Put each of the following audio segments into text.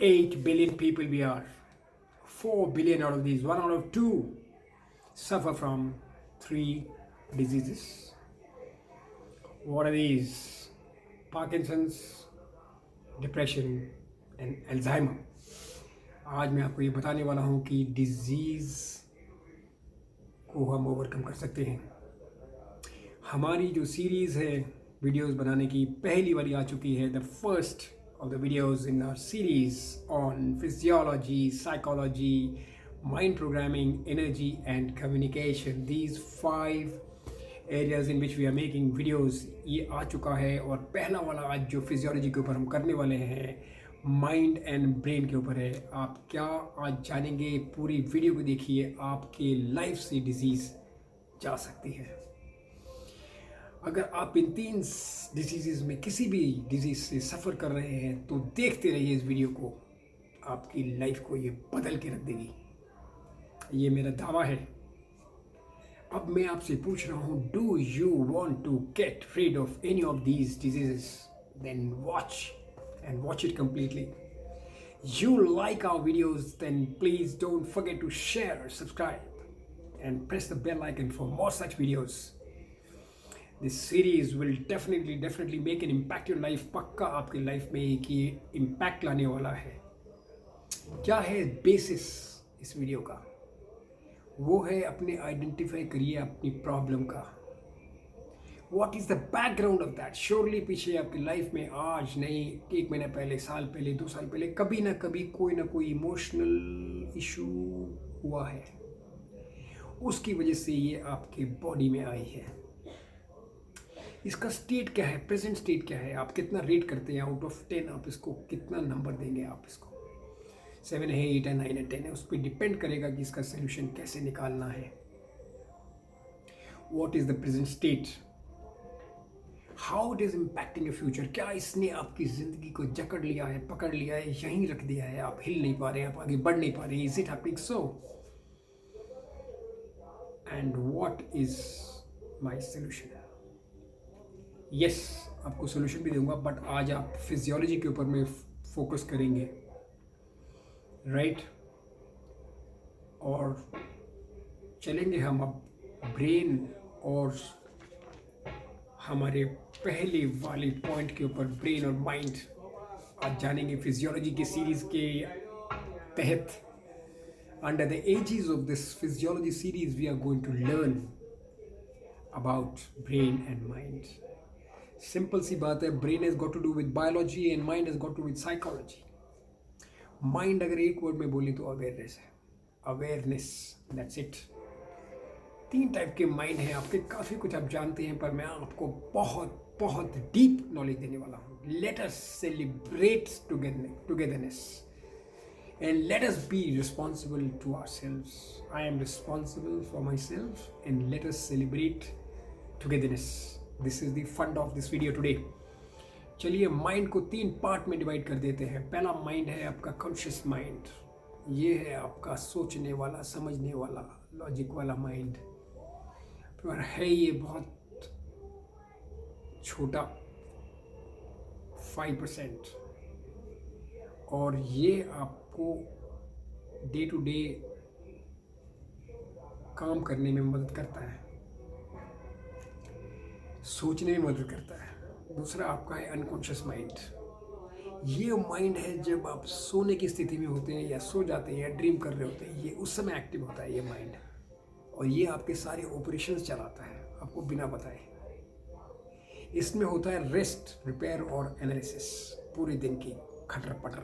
8 billion people we are. 4 billion out of these, 1 out of 2 suffer from 3 diseases. What are these? Parkinson's, depression and Alzheimer. आज मैं आपको ये बताने वाला हूँ कि डिजीज़ को हम ओवरकम कर सकते हैं। हमारी जो सीरीज़ है वीडियोस बनाने की, पहली वाली आ चुकी है, the first of the videos in our series on physiology, psychology, mind programming, energy and communication. These 5 areas in which we are making videos ये आ चुका है। और पहला वाला आज जो फिजियोलॉजी के ऊपर हम करने वाले हैं, माइंड एंड ब्रेन के ऊपर है। आप क्या आज जानेंगे, पूरी वीडियो को देखिए, आपके लाइफ से डिजीज़ जा सकती है। अगर आप इन 3 डिजीज़ में किसी भी डिजीज़ से सफ़र कर रहे हैं तो देखते रहिए इस वीडियो को, आपकी लाइफ को ये बदल के रख देगी, ये मेरा दावा है। अब मैं आपसे पूछ रहा हूँ, do you want to get rid of any of these diseases? Then watch it completely. You like our videos, then please don't forget to share, subscribe and press the bell icon for more such videos. This series will definitely make an impact your life. पक्का आपकी life में एक ये impact लाने वाला है। क्या है बेसिस इस वीडियो का? वो है, अपने आइडेंटिफाई करिए अपनी प्रॉब्लम का। What is the background of that? Surely पीछे आपकी लाइफ में आज नहीं, 1 महीना पहले, साल पहले, 2 साल पहले, कभी ना कभी कोई ना कोई इमोशनल इशू हुआ है। उसकी वजह से ये आपके बॉडी में आई है। इसका स्टेट क्या है, प्रेजेंट स्टेट क्या है? आप कितना रेट करते हैं आउट ऑफ 10? आप इसको कितना नंबर देंगे? आप इसको 7 है, 8 है, 9 है, 10 है? उस पर डिपेंड करेगा कि इसका सोल्यूशन कैसे निकालना है। What is the present state? How it is impacting your future? क्या इसने आपकी जिंदगी को जकड़ लिया है, पकड़ लिया है, यहीं रख दिया है, आप हिल नहीं पा रहे, आप आगे बढ़ नहीं पा रहे? Is it happening so? And what is my solution? Yes, आपको सोल्यूशन भी दूंगा, बट आज आप फिजियोलॉजी के ऊपर में फोकस करेंगे, राइट? और चलेंगे हम अब ब्रेन और हमारे पहले वाले पॉइंट के ऊपर, ब्रेन और माइंड। आज जानेंगे फिजियोलॉजी की सीरीज़ के तहत। Under the ages of this physiology series we are going to learn about brain and mind. Simple सी बात है, brain has got to do with biology and mind has got to with psychology. Mind अगर एक word में बोले तो awareness है, awareness, that's it. 3 type के माइंड हैं आपके, काफ़ी कुछ आप जानते हैं, पर मैं आपको बहुत डीप नॉलेज देने वाला हूँ। Let us celebrate togetherness and let us be responsible to ourselves. I am responsible for my self and let us celebrate togetherness. This is the fund of this video today. चलिए, mind को 3 part में divide कर देते हैं। पहला mind है आपका conscious mind. ये है आपका सोचने वाला, समझने वाला, लॉजिक वाला माइंड। पर है ये बहुत छोटा, 5%, और ये आपको डे टू डे काम करने में मदद करता है, सोचने में मदद करता है। दूसरा आपका है अनकॉन्शियस माइंड। ये माइंड है जब आप सोने की स्थिति में होते हैं या सो जाते हैं या ड्रीम कर रहे होते हैं, ये उस समय एक्टिव होता है ये माइंड, और ये आपके सारे ऑपरेशंस चलाता है आपको बिना बताए। इसमें होता है रेस्ट, रिपेयर और एनालिसिस, पूरे दिन की खटर पटर।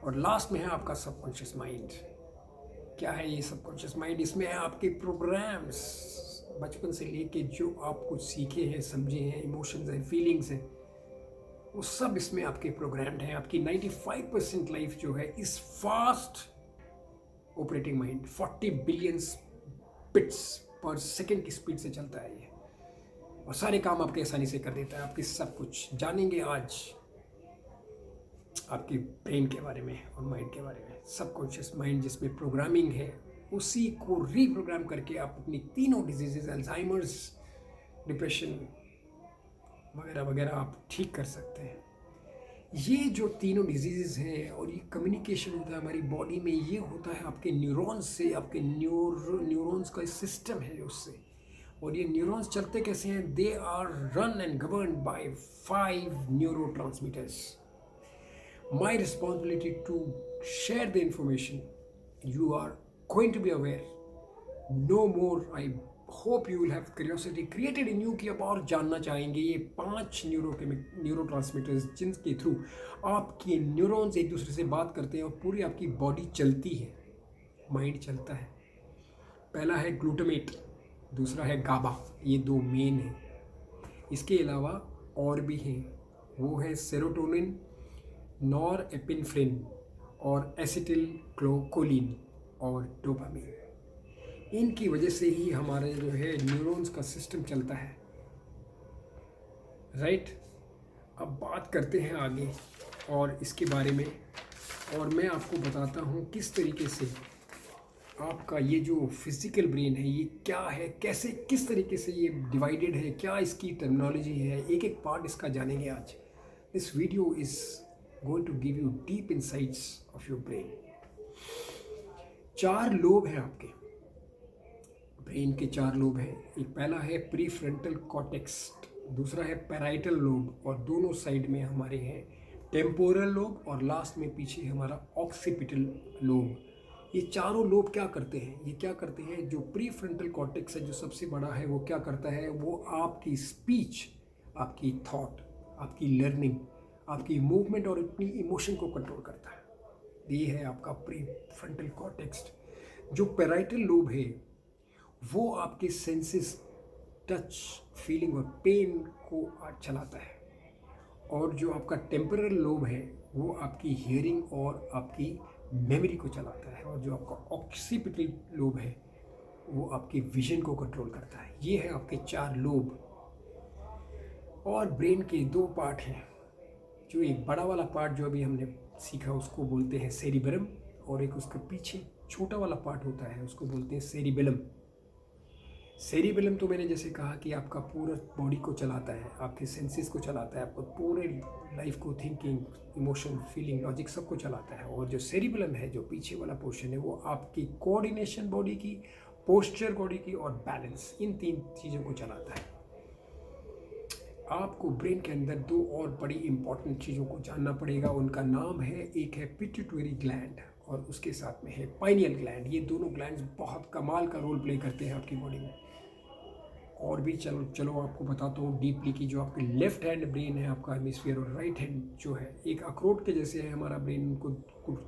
और लास्ट में है आपका सबकॉन्शियस माइंड। क्या है ये सबकॉन्शियस माइंड? इसमें है आपके प्रोग्राम्स, बचपन से लेके जो आप कुछ सीखे हैं, समझे हैं, इमोशंस हैं, फीलिंग्स हैं, वो सब इसमें आपके प्रोग्राम्ड हैं। आपकी 95% लाइफ जो है इस fast operating mind, 40 billion bits पर सेकेंड की स्पीड से चलता है ये, और सारे काम आपके आसानी से कर देता है। आपके सब कुछ जानेंगे आज आपके ब्रेन के बारे में और माइंड के बारे में। सबकॉन्शियस माइंड जिसमें प्रोग्रामिंग है, उसी को रीप्रोग्राम करके आप अपनी तीनों डिजीजेज, अल्जाइमर्स, डिप्रेशन वगैरह वगैरह, आप ठीक कर सकते हैं। ये जो तीनों डिजीज़ हैं और ये कम्युनिकेशन होता है हमारी बॉडी में, ये होता है आपके न्यूरॉन्स से, आपके न्यूरॉन्स का सिस्टम है उससे। और ये न्यूरॉन्स चलते कैसे हैं? They are run and govern by 5 neurotransmitters. My responsibility to share the information. You are going to be aware. No more. I hope you will have curiosity created in you कि आप और जानना चाहेंगे ये 5 neurotransmitters जिनके through आपके neurons एक दूसरे से बात करते हैं और पूरी आपकी बॉडी चलती है, माइंड चलता है। पहला है ग्लूटामेट, दूसरा है गाबा। ये दो मेन हैं। इसके अलावा और भी हैं, वो है सेरोटोनिन, नॉरएपिनेफ्रिन और एसिटिल कोलिन और डोपामिन। इनकी वजह से ही हमारे जो है न्यूरॉन्स का सिस्टम चलता है, राइट। अब बात करते हैं आगे और इसके बारे में, और मैं आपको बताता हूँ किस तरीके से आपका ये जो फिजिकल ब्रेन है ये क्या है, कैसे किस तरीके से ये डिवाइडेड है, क्या इसकी टर्मिनोलॉजी है, एक एक पार्ट इसका जानेंगे आज। This video is going to give you deep insights of your brain. 4 lobe हैं आपके ब्रेन के, 4 लोब हैं। एक पहला है प्रीफ्रंटल कॉर्टेक्स, दूसरा है पैराइटल लोब और दोनों साइड में हमारे हैं टेम्पोरल लोब और लास्ट में पीछे हमारा ऑक्सीपिटल लोब। ये चारों लोब क्या करते हैं? ये क्या करते हैं, जो प्रीफ्रंटल कॉर्टेक्स है जो सबसे बड़ा है, वो क्या करता है, वो आपकी स्पीच, आपकी थॉट, आपकी लर्निंग, आपकी मूवमेंट और अपनी इमोशन को कंट्रोल करता है। ये है आपका प्रीफ्रंटल कॉर्टेक्स। जो पैराइटल लोब है वो आपके सेंसेस, टच, फीलिंग और पेन को चलाता है। और जो आपका टेम्पोरल लोब है वो आपकी हियरिंग और आपकी मेमोरी को चलाता है। और जो आपका ऑक्सीपिटल लोब है वो आपकी विजन को कंट्रोल करता है। ये है आपके 4 लोब। और ब्रेन के 2 पार्ट हैं। जो एक बड़ा वाला पार्ट जो अभी हमने सीखा उसको बोलते हैं सेरिबेलम, और एक उसके पीछे छोटा वाला पार्ट होता है उसको बोलते हैं सेरिबेलम। सेरिबेलम तो मैंने जैसे कहा कि आपका पूरा बॉडी को चलाता है, आपके सेंसेस को चलाता है, आपको पूरे लाइफ को, थिंकिंग, इमोशन, फीलिंग, लॉजिक सबको चलाता है। और जो सेरिबेलम है, जो पीछे वाला पोर्शन है, वो आपकी कोऑर्डिनेशन बॉडी की, पोस्चर बॉडी की और बैलेंस, इन 3 चीज़ों को चलाता है। आपको ब्रेन के अंदर 2 और बड़ी इंपॉर्टेंट चीज़ों को जानना पड़ेगा। उनका नाम है, एक है पिट्यूटरी ग्लैंड और उसके साथ में है पाइनियल ग्लैंड। ये दोनों ग्लैंड्स बहुत कमाल का रोल प्ले करते हैं आपकी बॉडी में। और भी चलो आपको बताता हूँ डीपली कि जो आपके लेफ्ट हैंड ब्रेन है आपका हेमिस्फीयर, और राइट हैंड जो है एक अखरोट के जैसे है हमारा ब्रेन। इनको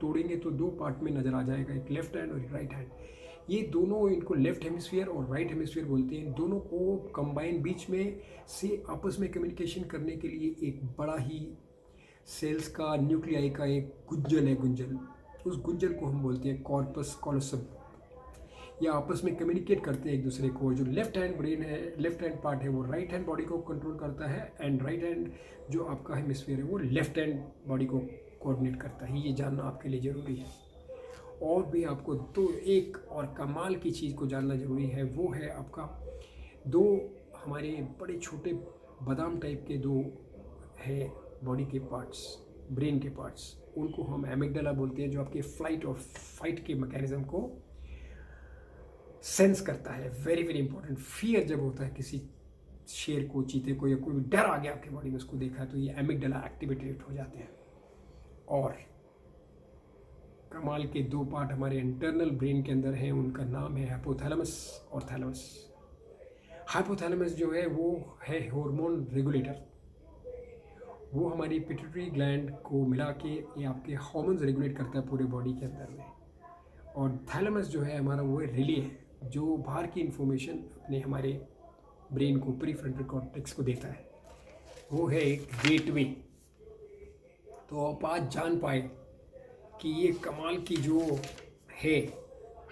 तोड़ेंगे तो 2 पार्ट में नज़र आ जाएगा, एक लेफ्ट हैंड और एक राइट हैंड। ये दोनों, इनको लेफ्ट हेमिस्फीयर और राइट हेमिस्फीयर बोलते हैं। दोनों को कंबाइन बीच में से आपस में कम्युनिकेशन करने के लिए एक बड़ा ही सेल्स का, न्यूक्लियाई का एक गुंजल है, गुंजल। उस गुंजल को हम बोलते हैं कॉर्पस कॉलोसम। या आपस में कम्युनिकेट करते हैं एक दूसरे को। जो लेफ्ट हैंड ब्रेन है, लेफ्ट हैंड पार्ट है, वो राइट हैंड बॉडी को कंट्रोल करता है, एंड राइट हैंड जो आपका हेमिस्फीयर है वो लेफ्ट हैंड बॉडी को कोऑर्डिनेट करता है। ये जानना आपके लिए ज़रूरी है। और भी आपको एक और कमाल की चीज़ को जानना ज़रूरी है, वो है आपका 2 हमारे बड़े छोटे बादाम टाइप के 2 है बॉडी के पार्ट्स, ब्रेन के पार्ट्स। उनको हम एमिगडाला बोलते हैं, जो आपके फ्लाइट और फाइट के मैकेनिज्म को सेंस करता है। Very very important. फियर जब होता है किसी शेर को, चीते को, या कोई डर आ गया आपके बॉडी में, उसको देखा तो ये एमिगडाला एक्टिवेटेड हो जाते हैं। और कमाल के 2 पार्ट हमारे इंटरनल ब्रेन के अंदर हैं, उनका नाम है हाइपोथैलेमस और थैलेमस। हाइपोथैलेमस जो है वो है हार्मोन रेगुलेटर। वो हमारी पिट्यूटरी ग्लैंड को मिला के ये आपके हार्मोन्स रेगुलेट करता है पूरे बॉडी के अंदर में। और थैलेमस जो है हमारा, वो रिले है जो बाहर की इंफॉर्मेशन अपने हमारे ब्रेन को, प्रीफ्रंटल कॉर्टेक्स को देता है। वो है एक गेटवे। तो आप आज जान पाए कि ये कमाल की जो है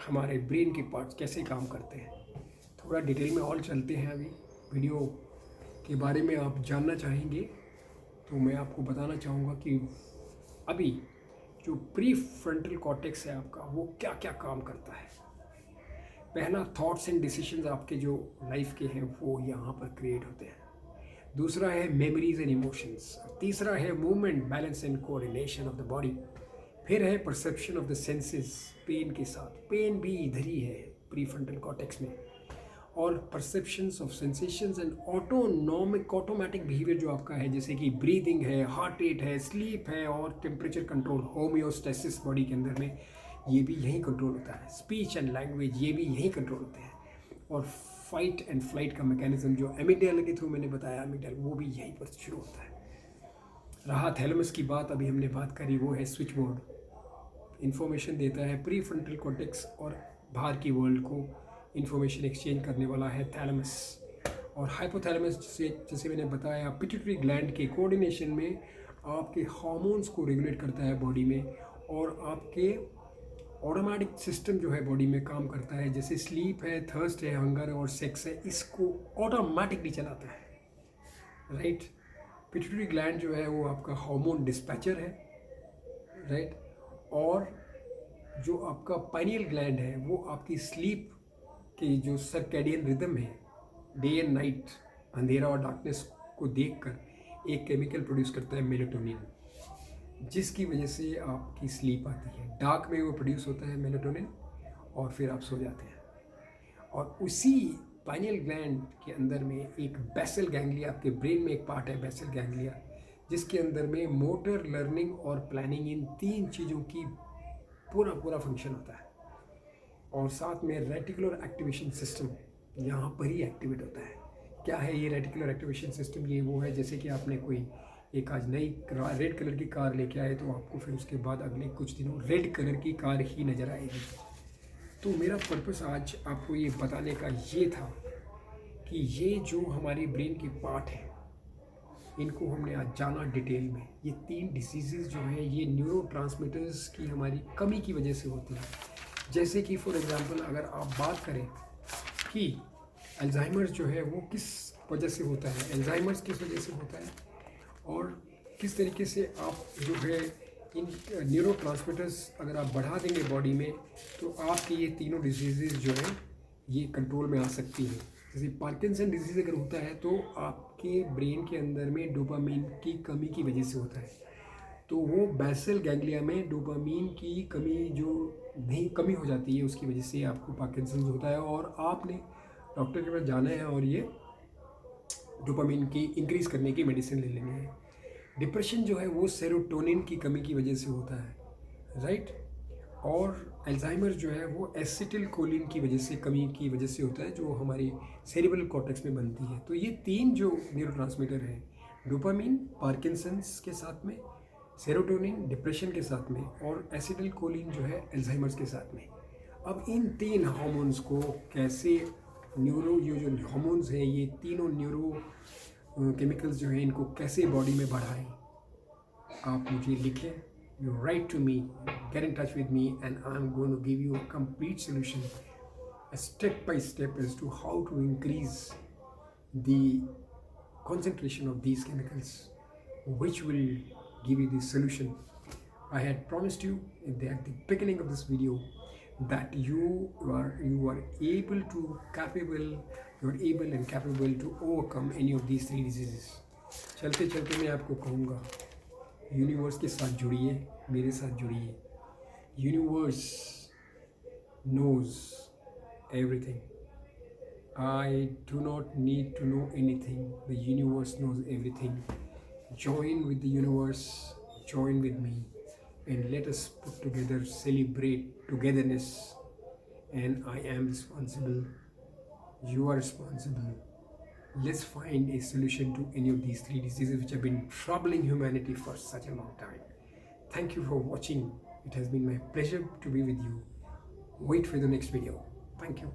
हमारे ब्रेन के पार्ट्स कैसे काम करते हैं। थोड़ा डिटेल में और चलते हैं। अभी वीडियो के बारे में आप जानना चाहेंगे तो मैं आपको बताना चाहूँगा कि अभी जो प्रीफ्रंटल कॉर्टेक्स है आपका, वो क्या क्या काम करता है। पहला, थॉट्स एंड डिसीजंस आपके जो लाइफ के हैं वो यहाँ पर क्रिएट होते हैं। दूसरा है मेमोरीज एंड इमोशंस, तीसरा है movement, balance and coordination of the body, फिर है perception of the senses, pain के साथ, पेन भी इधर ही है प्रीफ्रंटल कॉर्टेक्स में, और perceptions of sensations and automatic behaviour जो आपका है, जैसे कि ब्रीदिंग है, हार्ट रेट है, स्लीप है और टेम्परेचर कंट्रोल, होम्योस्टेसिस बॉडी के अंदर में ये भी यहीं कंट्रोल होता है, स्पीच एंड लैंग्वेज ये भी यहीं कंट्रोल होते हैं, और फाइट एंड फ्लाइट का मैकेनिज्म जो एमिगडाला के थ्रू मैंने बताया, एमिगडाला वो भी यहीं पर शुरू होता है। रहा थैलेमस की बात, अभी हमने बात करी, वो है स्विच बोर्ड, इंफॉर्मेशन देता है प्री फ्रंटल कॉर्टेक्स और बाहर की वर्ल्ड को इंफॉर्मेशन एक्सचेंज करने वाला है थैलेमस। और हाइपोथैलेमस जैसे मैंने बताया पिट्यूटरी ग्लैंड के कोऑर्डिनेशन में आपके हार्मोन्स को रेगुलेट करता है बॉडी में, और आपके ऑटोमेटिक सिस्टम जो है बॉडी में काम करता है, जैसे स्लीप है, थर्स्ट है, हंगर है और सेक्स है, इसको ऑटोमेटिकली चलाता है, राइट। पिट्यूटरी ग्लैंड जो है वो आपका हार्मोन डिस्पैचर है, राइट। और जो आपका पाइनियल ग्लैंड है वो आपकी स्लीप की जो सर्कैडियन रिदम है, डे एंड नाइट, अंधेरा और डार्कनेस को देखकर एक केमिकल प्रोड्यूस करता है मेलेटोनिन, जिसकी वजह से आपकी स्लीप आती है। डार्क में वो प्रोड्यूस होता है मेलेटोनिन और फिर आप सो जाते हैं। और उसी पाइनियल ग्लैंड के अंदर में एक बेसल गैंग्लिया, आपके ब्रेन में एक पार्ट है बेसल गैंग्लिया, जिसके अंदर में मोटर, लर्निंग और प्लानिंग, इन तीन चीज़ों की पूरा फंक्शन होता है। और साथ में रेटिकुलर एक्टिवेशन सिस्टम यहाँ पर ही एक्टिवेट होता है। क्या है ये रेटिकुलर एक्टिवेशन सिस्टम? ये वो है जैसे कि आपने कोई एक आज नई रेड कलर की कार लेके आए तो आपको फिर उसके बाद अगले कुछ दिनों रेड कलर की कार ही नज़र आएगी। तो मेरा पर्पस आज आपको ये बताने का ये था कि ये जो हमारे ब्रेन के पार्ट हैं इनको हमने आज जाना डिटेल में। ये तीन डिसीज़ेज़ जो हैं ये न्यूरोट्रांसमीटर्स की हमारी कमी की वजह से होती हैं। जैसे कि फॉर एग्जांपल अगर आप बात करें कि अल्जाइमर्स जो है वो किस वजह से होता है, अल्जाइमर्स किस वजह से होता है और किस तरीके से आप जो है इन न्यूरोट्रांसमीटर्स अगर आप बढ़ा देंगे बॉडी में तो आपके ये तीनों डिजीज़ जो हैं ये कंट्रोल में आ सकती हैं। जैसे पार्किंसन डिजीज़ अगर होता है तो आपके ब्रेन के अंदर में डोपामीन की कमी की वजह से होता है। तो वो बेसल गैंग्लिया में डोपामीन की कमी हो जाती है, उसकी वजह से आपको पार्किंसन होता है और आपने डॉक्टर के पास जाना है और ये डोपामीन की इंक्रीज़ करने की मेडिसिन ले लेनी है। डिप्रेशन जो है वो सेरोटोनिन की कमी की वजह से होता है, राइट। और अल्जाइमर जो है वो एसिटिल कोलिन की वजह से कमी की वजह से होता है, जो हमारी सेरिब्रल कॉर्टेक्स में बनती है। तो ये तीन जो न्यूरोट्रांसमीटर हैं, डोपामीन पार्किंसंस के साथ में, सेरोटोनिन डिप्रेशन के साथ में और एसिटिल कोलिन जो है अल्जाइमर्स के साथ में। अब इन तीन हार्मोन्स को कैसे ये जो हार्मोन्स हैं ये तीनों न्यूरो केमिकल्स जो हैं इनको कैसे बॉडी में बढ़ाएं, आप मुझे लिखें, you write to me, get in touch with me and I'm going to give you a complete solution, a step by step as to how to increase the concentration of these chemicals which will give you the solution. I had promised you at the beginning of this video that you are able and capable to overcome any of these three diseases. चलते चलते मैं आपको कहूँगा universe के साथ जुड़िए, मेरे साथ जुड़िए। Universe knows everything. I do not need to know anything. The universe knows everything. Join with the universe, join with me, and let us put together, celebrate togetherness. And I am responsible, you are responsible. Let's find a solution to any of these three diseases which have been troubling humanity for such a long time. Thank you for watching. It has been my pleasure to be with you. Wait for the next video. Thank you.